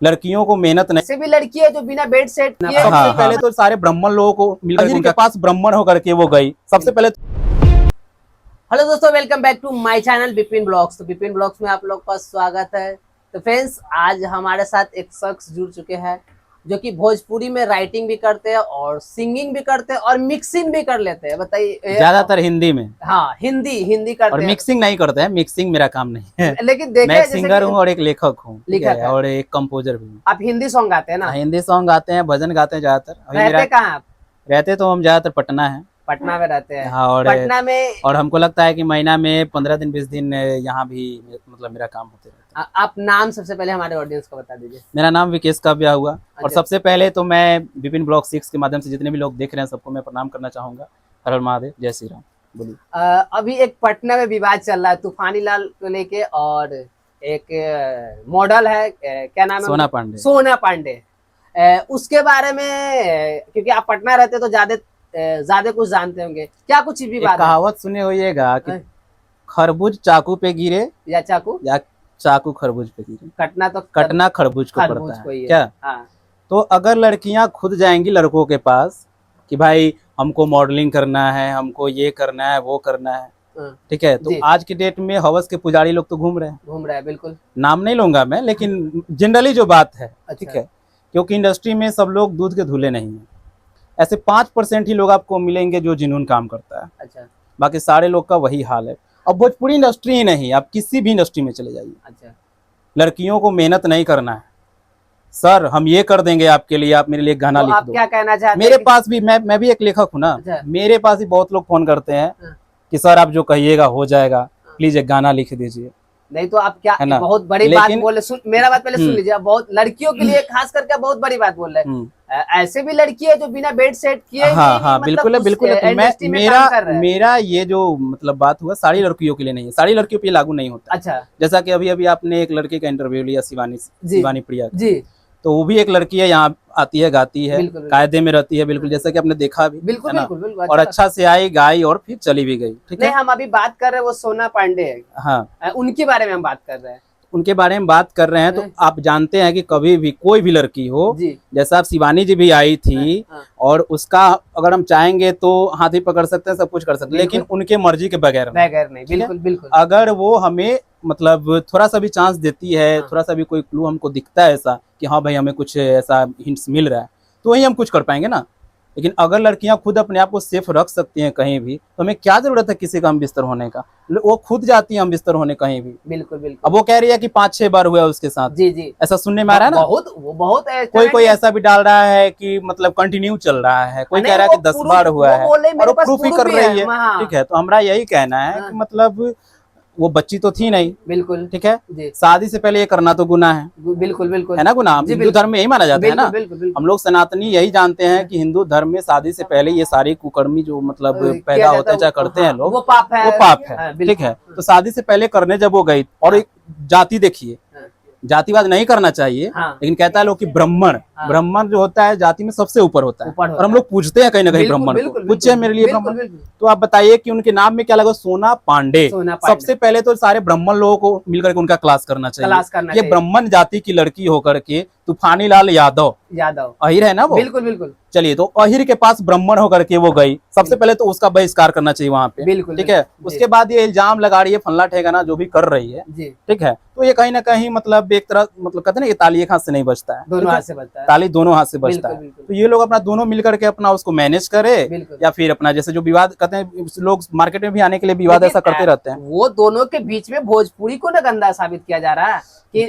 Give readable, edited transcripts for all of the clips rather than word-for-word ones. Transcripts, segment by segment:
लड़कियों को मेहनत नहीं। ऐसे भी लड़की है जो बिना बेड सेट किए सबसे पहले तो सारे ब्राह्मण लोगों को मिलकर उनके पास ब्राह्मण होकर के वो गई सबसे पहले। हेलो दोस्तों, welcome back to my channel Bipin blogs. तो बिपिन ब्लॉग्स में आप लोग का स्वागत है। तो फ्रेंड्स, आज हमारे साथ एक शख्स जुड़ चुके हैं जो कि भोजपुरी में राइटिंग भी करते हैं और सिंगिंग भी करते हैं और मिक्सिंग भी कर लेते हैं। बताइए, ज्यादातर हिंदी में। हाँ, हिंदी करते और हैं। मिक्सिंग नहीं करते हैं, मिक्सिंग मेरा काम नहीं है। लेकिन देखे मैं एक सिंगर हूँ और एक लेखक हूँ और एक कंपोजर भी हूँ। आप हिंदी सॉन्ग गाते हैं ना? हिंदी सॉन्ग गाते हैं, भजन गाते हैं ज्यादातर। रहते कहाँ आप? रहते तो हम ज्यादातर पटना है। पटना में रहते हैं। हाँ, और पटना में और हमको लगता है कि महीना में 15 दिन 20 दिन यहाँ भी मतलब मेरा काम होते रहता है। आप नाम सबसे पहले हमारे ऑडियंस को बता दीजिए। मेरा नाम विकेश काव्या हुआ। और अच्छा। सबसे पहले तो मैं विपिन ब्लॉग 6 के माध्यम से जितने भी लोग देख रहे हैं सबको मैं प्रणाम करना चाहूंगा। हर हर महादेव, जय श्री राम। बोलिए। अभी एक पटना में विवाद चल रहा है तूफानी लाल को लेके, और एक मॉडल है, क्या नाम है? सोना पांडे। सोना पांडे। उसके बारे में क्योंकि आप पटना रहते तो ज्यादा कुछ जानते होंगे, क्या कुछ विवाद? कहावत सुने होइएगा कि खरबूज चाकू पे गिरे या चाकू चाकू खरबूज पे गिरे, कटना खरबूज को पड़ता है क्या? हाँ। तो अगर लड़कियां खुद जाएंगी लड़कों के पास कि भाई हमको मॉडलिंग करना है, हमको ये करना है, वो करना है, ठीक है, तो आज की डेट में हवस के पुजारी लोग तो घूम रहे हैं। बिल्कुल, नाम नहीं लूंगा मैं, लेकिन जनरली जो बात है, ठीक है, क्योंकि इंडस्ट्री में सब लोग दूध के धुले नहीं है। ऐसे 5% ही लोग आपको मिलेंगे जो जिन्होंने काम करता है। अच्छा। बाकी सारे लोग का वही हाल है। अब भोजपुरी इंडस्ट्री ही नहीं, आप किसी भी इंडस्ट्री में चले जाइए। अच्छा। लड़कियों को मेहनत नहीं करना है। सर हम ये कर देंगे आपके लिए, आप मेरे लिए गाना तो लिख आप दो। क्या कहना चाहते हैं? मेरे पास भी मैं भी एक लेखक हूँ ना। अच्छा। मेरे पास भी बहुत लोग फोन करते हैं कि सर आप जो कहिएगा हो जाएगा, प्लीज एक गाना लिख दीजिए। नहीं तो आप क्या बहुत बड़ी बात बोल रहे, मेरा बात पहले सुन लीजिए। बहुत लड़कियों के लिए खास करके बहुत बड़ी बात बोल रहे हैं। ऐसे भी लड़की है जो बिना बेड सेट किए हाँ बिल्कुल है, बिल्कुल है। मेरा ये जो मतलब बात हुआ सारी लड़कियों के लिए नहीं है, सारी लड़कियों पे लागू नहीं होता। अच्छा। जैसा कि अभी आपने एक लड़के का इंटरव्यू लिया, शिवानी प्रिया जी, तो वो भी एक लड़की है, यहाँ आती है, गाती है, कायदे में रहती है, बिल्कुल जैसा कि आपने देखा भी। बिल्कुल। और अच्छा से आई, गाई और फिर चली भी गई। ठीक है, हम अभी बात कर रहे हैं वो सोना पांडे है। हाँ, उनके बारे में हम बात कर रहे हैं। उनके बारे में बात कर रहे हैं। तो आप जानते हैं कि कभी भी कोई भी लड़की हो, जैसा आप शिवानी जी भी आई थी, और उसका अगर हम चाहेंगे तो हाथ ही पकड़ सकते हैं, सब कुछ कर सकते हैं, लेकिन उनके मर्जी के बगैर नहीं। बिल्कुल। अगर वो हमें मतलब थोड़ा सा भी चांस देती है, थोड़ा सा भी कोई क्लू हमको दिखता है ऐसा कि हाँ भाई हमें कुछ ऐसा हिंट्स मिल रहा है, तो वही हम कुछ कर पाएंगे ना। लेकिन अगर लड़कियां खुद अपने आप को सेफ रख सकती हैं कहीं भी, तो हमें क्या जरूरत है किसी का हम बिस्तर होने का? वो खुद जाती है हम बिस्तर होने कहीं भी। बिल्कुल। अब वो कह रही है कि 5-6 बार हुआ उसके साथ। जी। ऐसा सुनने में आ रहा है ना। बहुत कोई ऐसा भी डाल रहा है कि मतलब कंटिन्यू चल रहा है, कोई कह रहा है कि 10 बार हुआ है और वो प्रूफ ही कर रही है। ठीक है, तो हमारा यही कहना है कि मतलब वो बच्ची तो थी नहीं। बिल्कुल। ठीक है, शादी से पहले ये करना तो गुनाह है। बिल्कुल है ना, गुनाह। हिंदू धर्म में यही माना जाता है ना। हम लोग सनातनी यही जानते हैं कि हिंदू धर्म में शादी से पहले ये सारी कुकर्मी जो मतलब पैदा होते हैं, चाहे करते हैं लोग, वो पाप है। ठीक है, तो शादी से पहले करने जब वो गई, और एक जाति देखिए, जातिवाद नहीं करना चाहिए, लेकिन कहता है लोग कि ब्राह्मण जो होता है जाति में सबसे ऊपर होता है, और हम लोग पूछते हैं कहीं ना कहीं ब्राह्मण को, पूछे मेरे लिए ब्राह्मण। तो आप बताइए कि उनके नाम में क्या लगा? सोना पांडे। सबसे पहले तो सारे ब्राह्मण लोगों को मिलकर के उनका क्लास करना चाहिए। ये ब्राह्मण जाति की लड़की होकर के तूफानी लाल यादव अहिर है ना वो। बिल्कुल। चलिए, तो अहिर के पास ब्राह्मण होकर के वो गई, सबसे पहले तो उसका बहिष्कार करना चाहिए वहाँ पे। ठीक है, उसके बाद ये इल्जाम लगा रही है फल्ला ठेकाना जो भी कर रही है। ठीक है, तो ये कहीं ना कहीं मतलब एक तरह मतलब कहते हैं ना, ये ताली एक हाथ से नहीं बजता है, दोनों हाथ से बजता है। ताली दोनों हाथ से बजता है। तो ये लोग अपना दोनों मिलकर के अपना उसको मैनेज करे, या फिर अपना जैसे जो विवाद कहते हैं, लोग मार्केट में भी आने के लिए विवाद ऐसा करते रहते हैं। वो दोनों के बीच में भोजपुरी को ना गंदा साबित किया जा रहा है कि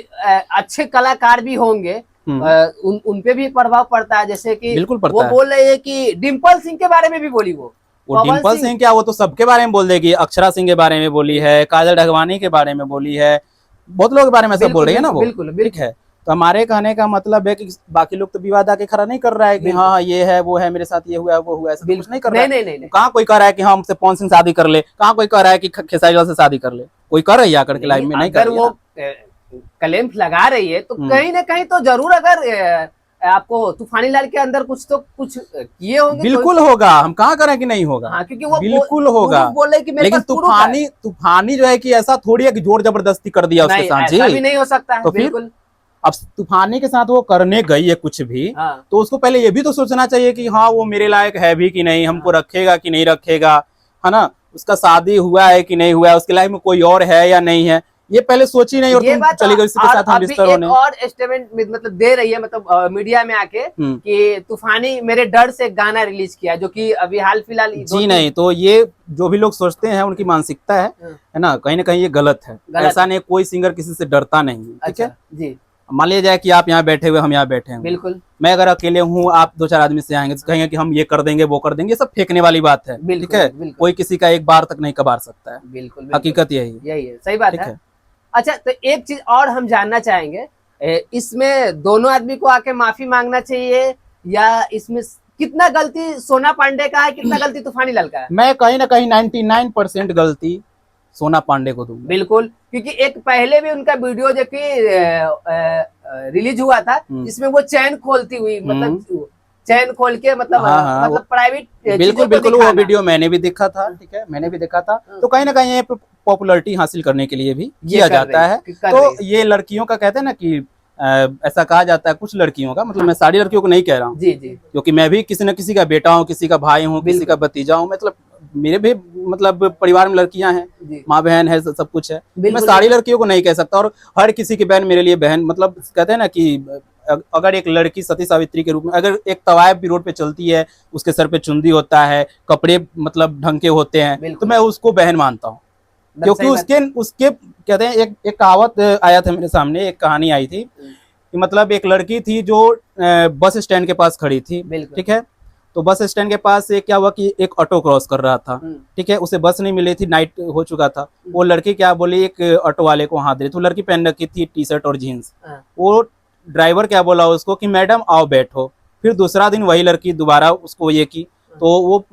अच्छे कलाकार भी होंगे, उन पे भी प्रभाव पड़ता है। जैसे कि बिल्कुल पड़ता वो है। बोल रही है कि डिम्पल सिंह के बारे में भी बोली। वो डिम्पल सिंह क्या, वो तो सबके बारे में बोल देगी। अक्षरा सिंह के बारे में बोली है, काजल ढगवानी के बारे में बोली है, बहुत लोगों के बारे में सब बोल रही है ना वो। ठीक है, तो हमारे कहने का मतलब है कि बाकी लोग तो विवाद आके खड़ा नहीं कर रहा है कि हाँ ये है वो है, मेरे साथ ये हुआ वो हुआ, ऐसा कुछ नहीं कर रहा है। नहीं। कहाँ कोई कह रहा है कि हाँ हमसे पवन सिंह शादी कर ले, कहाँ कोई कह रहा है कि खेसारी लाल से शादी कर ले, कोई कर रही है आकर के लाइफ में? नहीं कर वो क्लेम लगा रही है तो कहीं ना कहीं तो जरूर अगर आपको तूफानी लाल के अंदर कुछ किए होंगे। बिल्कुल होगा, हम कहाँ करें कि नहीं होगा। क्योंकि वो बिल्कुल होगा, बोले कि लेकिन तूफानी जो है कि ऐसा थोड़ी है कि जोर जबरदस्ती कर दिया उसके साथ। ऐसा भी नहीं हो सकता है। तो बिल्कुल अब तूफानी के साथ वो करने गई है कुछ भी, तो उसको पहले ये भी तो सोचना चाहिए कि हाँ वो मेरे लायक है भी कि नहीं, हमको रखेगा कि नहीं रखेगा, है ना, उसका शादी हुआ है कि नहीं हुआ है, उसके लाइफ में कोई और है या नहीं है, ये पहले सोची नहीं और तुम चली गई उसके साथ हम बिस्तर होने। और स्टेटमेंट मतलब दे रही है, मतलब मीडिया में आके कि तूफानी मेरे डर से गाना रिलीज किया, जो कि अभी हाल फिलहाल जी नहीं, तो ये जो भी लोग सोचते हैं उनकी मानसिकता है ना कहीं ये गलत है। ऐसा नहीं, कोई सिंगर किसी से डरता नहीं है, ठीक है जी। मान लिया जाए कि आप यहाँ बैठे हुए, हम यहाँ बैठे हैं, बिल्कुल मैं अगर अकेले हूँ, आप 2-4 आदमी से आएंगे तो कहेंगे कि हम ये कर देंगे वो कर देंगे, ये सब फेंकने वाली बात है, ठीक है, कोई किसी का एक बार तक नहीं कबार सकता है, बिल्कुल हकीकत यही है, सही बात है। अच्छा, तो एक चीज और हम जानना चाहेंगे, इसमें दोनों आदमी को आके माफी मांगना चाहिए, या इसमें कितना गलती सोना पांडे का है, कितना गलती तूफानी लाल का है? मैं कहीं ना कहीं 99% गलती सोना पांडे को दूंगा, बिल्कुल, क्योंकि एक पहले भी उनका वीडियो जो कि रिलीज हुआ था, जिसमें वो चैन खोलती हुई, मतलब चैन खोल के, मतलब मतलब प्राइवेट, बिल्कुल वो वीडियो मैंने भी देखा था, ठीक है, मैंने भी देखा था। तो कहीं ना कहीं ये पॉपुलैरिटी हासिल करने के लिए भी किया जाता है। तो ये लड़कियों का कहते हैं ना कि ऐसा कहा जाता है, कुछ लड़कियों का, मतलब मैं सारी लड़कियों को नहीं कह रहा हूँ, जी जी, क्योंकि मैं भी किसी न किसी का बेटा हूँ, किसी का भाई हूँ, किसी का भतीजा हूँ, मतलब मेरे भी मतलब परिवार में लड़कियां हैं, माँ बहन है, सब कुछ है। मैं सारी लड़कियों को नहीं कह सकता, और हर किसी की बहन मेरे लिए बहन, मतलब कहते हैं ना कि अगर एक लड़की सती सावित्री के रूप में, अगर एक तवायफ भी रोड पे चलती है, उसके सर पे चुंदी होता है, कपड़े मतलब ढंग के होते हैं, तो मैं उसको बहन मानता हूँ, क्योंकि उसके कहते हैं, एक कहावत आया था मेरे सामने, एक कहानी आई थी कि मतलब एक लड़की थी जो बस स्टैंड के पास खड़ी थी, ठीक है, तो बस स्टैंड के पास से क्या हुआ कि एक ऑटो क्रॉस कर रहा था, ठीक है, उसे बस नहीं मिली थी, नाइट हो चुका था। वो लड़की क्या बोली, एक ऑटो वाले को हाथ दे, तो लड़की पहन रखी थी टी शर्ट और जीन्स। वो ड्राइवर क्या बोला उसको कि मैडम आओ बैठो। फिर दूसरा दिन वही लड़की दोबारा उसको ये की, तो वो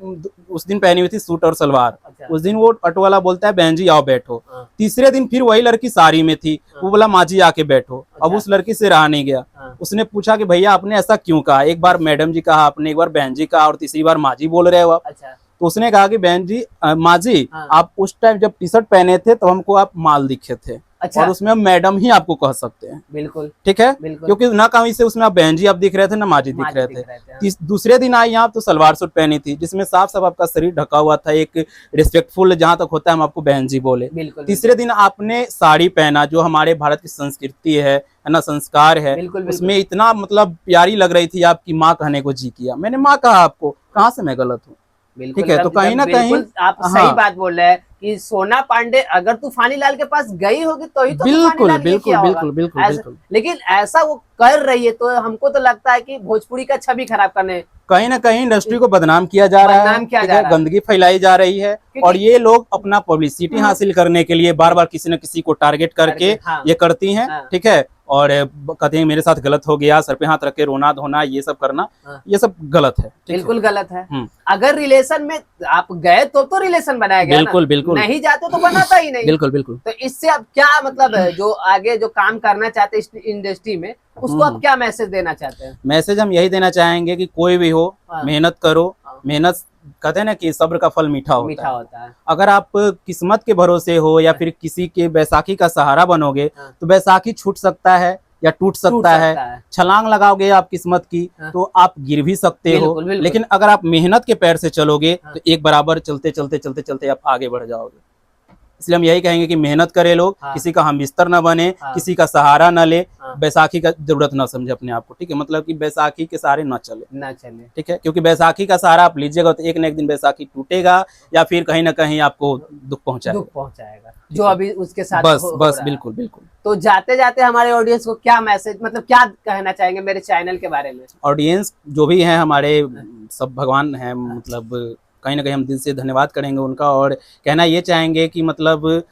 उस दिन पहनी हुई थी सूट और सलवार। उस दिन वो ऑटो वाला बोलता है बहन जी आओ बैठो। तीसरे दिन फिर वही लड़की साड़ी में थी, वो बोला माँ जी आके बैठो। अब उस लड़की से रहा नहीं गया, उसने पूछा कि भैया आपने ऐसा क्यों कहा, एक बार मैडम जी कहा आपने, एक बार बहन जी कहा, और तीसरी बार माँ जी बोल रहे हो आप। तो उसने कहा कि बहन जी माँ जी आप उस टाइम जब टी शर्ट पहने थे तो हमको आप माल दिखे थे, और उसमें हम मैडम ही आपको कह सकते हैं, बिल्कुल ठीक है, क्योंकि ना कहीं से उसमें आप बहन जी आप दिख रहे थे, ना माँ जी दिख रहे थे। दूसरे दिन आई आप तो सलवार सूट पहनी थी, जिसमें साफ साफ आपका शरीर ढका हुआ था, एक रिस्पेक्टफुल जहां तक होता है हम आपको बहन जी बोले। तीसरे दिन आपने साड़ी पहना, जो हमारे भारत की संस्कृति है ना, संस्कार है, उसमें इतना मतलब प्यारी लग रही थी, आपकी माँ कहने को जी किया, मैंने माँ कहा आपको, कहाँ से मैं गलत हूँ, ठीक है। तो कहीं ना कहीं आप सही बात बोल रहे हैं कि सोना पांडे अगर तूफानी लाल के पास गई होगी तो ही तो बिल्कुल बिल्कुल बिल्कुल बिल्कुल, लेकिन ऐसा वो कर रही है, तो हमको तो लगता है कि भोजपुरी का छवि खराब करने, कहीं ना कहीं इंडस्ट्री को बदनाम किया जा रहा है, गंदगी फैलाई जा रही है, और ये लोग अपना पब्लिसिटी हासिल करने के लिए बार बार किसी न किसी को टारगेट करके ये करती हैं, ठीक है, और कहते हैं मेरे साथ गलत हो गया, सर पे हाथ रख के रोना धोना, ये सब करना, ये सब गलत है, बिल्कुल गलत है। अगर रिलेशन में आप गए तो रिलेशन बनाया गया, बिल्कुल बिल्कुल, नहीं जाते तो बनाता ही नहीं, बिल्कुल बिल्कुल। तो इससे आप क्या मतलब जो आगे जो काम करना चाहते हैं इंडस्ट्री में, उसको आप क्या मैसेज देना चाहते हैं? मैसेज हम यही देना चाहेंगे कि कोई भी हो, मेहनत करो, मेहनत कहते हैं ना कि सब्र का फल मीठा होता है। अगर आप किस्मत के भरोसे हो या फिर किसी के बैसाखी का सहारा बनोगे तो बैसाखी छूट सकता है या टूट सकता है। छलांग लगाओगे आप किस्मत की तो आप गिर भी सकते हो, लेकिन अगर आप मेहनत के पैर से चलोगे तो एक बराबर चलते चलते चलते चलते आप आगे बढ़ जाओगे। इसलिए हम यही कहेंगे कि मेहनत करे लोग, किसी का हम बिस्तर न बने, किसी का सहारा न ले, बैसाखी का जरूरत न समझे अपने आप को, ठीक है, मतलब कि बैसाखी के सहारे न चले, ठीक है, क्योंकि बैसाखी का सहारा आप लीजिएगा तो एक न एक दिन बैसाखी टूटेगा या फिर कहीं ना कहीं आपको दुख पहुंचाएगा, जो अभी उसके साथ बस बिल्कुल बिल्कुल। तो जाते जाते हमारे ऑडियंस को क्या मैसेज, मतलब क्या कहना चाहेंगे मेरे चैनल के बारे में? ऑडियंस जो भी है हमारे सब भगवान है, मतलब कहीं ना कहीं हम दिल से धन्यवाद करेंगे उनका, और कहना ये चाहेंगे कि मतलब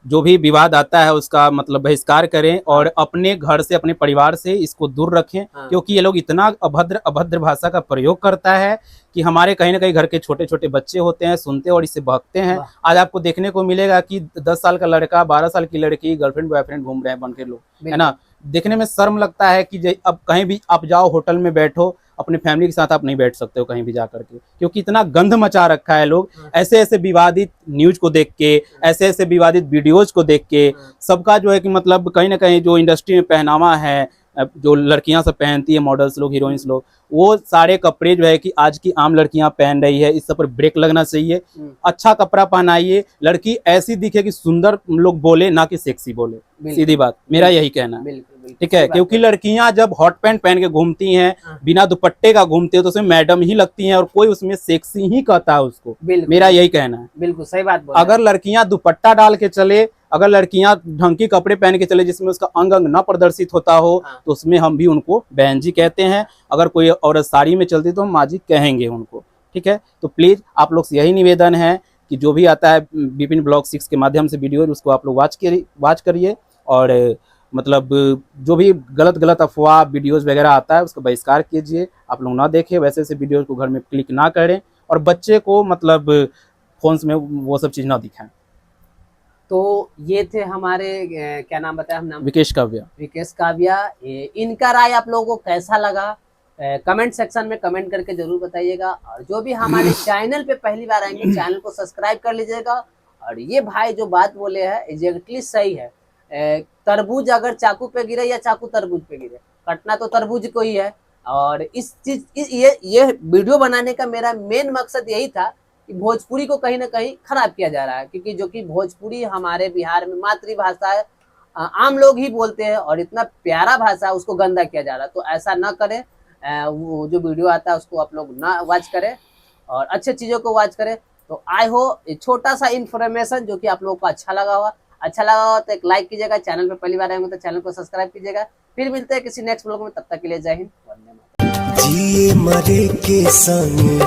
जो भी विवाद आता है उसका मतलब बहिष्कार करें और अपने घर से अपने परिवार से इसको दूर रखें, क्योंकि ये लोग इतना अभद्र भाषा का प्रयोग करता है कि हमारे कहीं ना कहीं घर के छोटे छोटे बच्चे होते हैं, सुनते और इससे बहकते हैं। आज आपको देखने को मिलेगा कि 10 साल का लड़का, 12 साल की लड़की गर्लफ्रेंड बॉयफ्रेंड घूम रहे हैं बन के लोग, है ना। देखने में शर्म लगता है कि अब कहीं भी आप जाओ, होटल में बैठो, अपने फैमिली के साथ आप नहीं बैठ सकते हो कहीं भी जाकर के, क्योंकि इतना गंध मचा रखा है लोग ऐसे ऐसे विवादित न्यूज को देख के, ऐसे ऐसे विवादित वीडियोज को देख के। सबका जो है कि मतलब कहीं ना कहीं जो इंडस्ट्री में पहनावा है, जो लड़कियां सब पहनती है, मॉडल्स लोग, हीरोइंस लोग, वो सारे कपड़े जो है कि आज की आम लड़कियां पहन रही है। इस सब पर ब्रेक लगना चाहिए। अच्छा कपड़ा पहनाइए, लड़की ऐसी दिखे कि सुंदर लोग बोले, ना कि सेक्सी बोले। सीधी बात, मेरा यही कहना है। ठीक है, क्योंकि लड़कियां जब हॉट पैंट पहन के घूमती हैं, बिना दुपट्टे का घूमती है, तो उसमें मैडम ही लगती हैं और कोई उसमें सेक्सी ही कहता है उसको। मेरा यही कहना है। बिल्कुल सही बात बोल। अगर लड़कियां दुपट्टा डाल के चले, अगर लड़कियां ढंग के कपड़े पहन के चले जिसमें उसका अंग अंग न प्रदर्शित होता हो, तो उसमें हम भी उनको बहन जी कहते हैं। अगर कोई औरत साड़ी में चलती तो हम माँ जी कहेंगे उनको। ठीक है, तो प्लीज आप लोग से यही निवेदन है कि जो भी आता है बिपिन ब्लॉग 6 के माध्यम से वीडियो, उसको आप लोग वॉच करिए। और मतलब जो भी गलत अफवाह वीडियोस वगैरह आता है उसका बहिष्कार कीजिए। आप लोग ना देखें, वैसे से वीडियोस को घर में क्लिक ना करें, और बच्चे को मतलब फोन्स में वो सब चीज़ ना दिखाएं। तो ये थे हमारे क्या नाम बताया हम नाम? विकेश काव्या। विकेश काव्या। इनका राय आप लोगों को कैसा लगा कमेंट सेक्शन में कमेंट करके जरूर बताइएगा। और जो भी हमारे चैनल पे पहली बार आएंगे, चैनल को सब्सक्राइब कर लीजिएगा। और ये भाई जो बात बोले हैं एग्जैक्टली सही है। तरबूज अगर चाकू पे गिरे या चाकू तरबूज पे गिरे, कटना तो तरबूज को ही है। और इस चीज ये वीडियो बनाने का मेरा मेन मकसद यही था कि भोजपुरी को कहीं ना कहीं खराब किया जा रहा है, क्योंकि जो कि भोजपुरी हमारे बिहार में मातृभाषा है, आम लोग ही बोलते हैं, और इतना प्यारा भाषा उसको गंदा किया जा रहा है। तो ऐसा ना करें, वो जो वीडियो आता है उसको आप लोग ना वॉच करें और अच्छे चीज़ों को वॉच करें। तो आई हो छोटा सा इन्फॉर्मेशन जो कि आप लोगों को अच्छा लगा हुआ तो एक लाइक कीजिएगा। चैनल पे पहली बार आएंगे तो चैनल को सब्सक्राइब कीजिएगा। फिर मिलते हैं किसी नेक्स्ट ब्लॉग में, तब तक के लिए जय हिंद, वंदे मातरम। जिए मरे के संग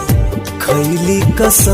खैली कसम।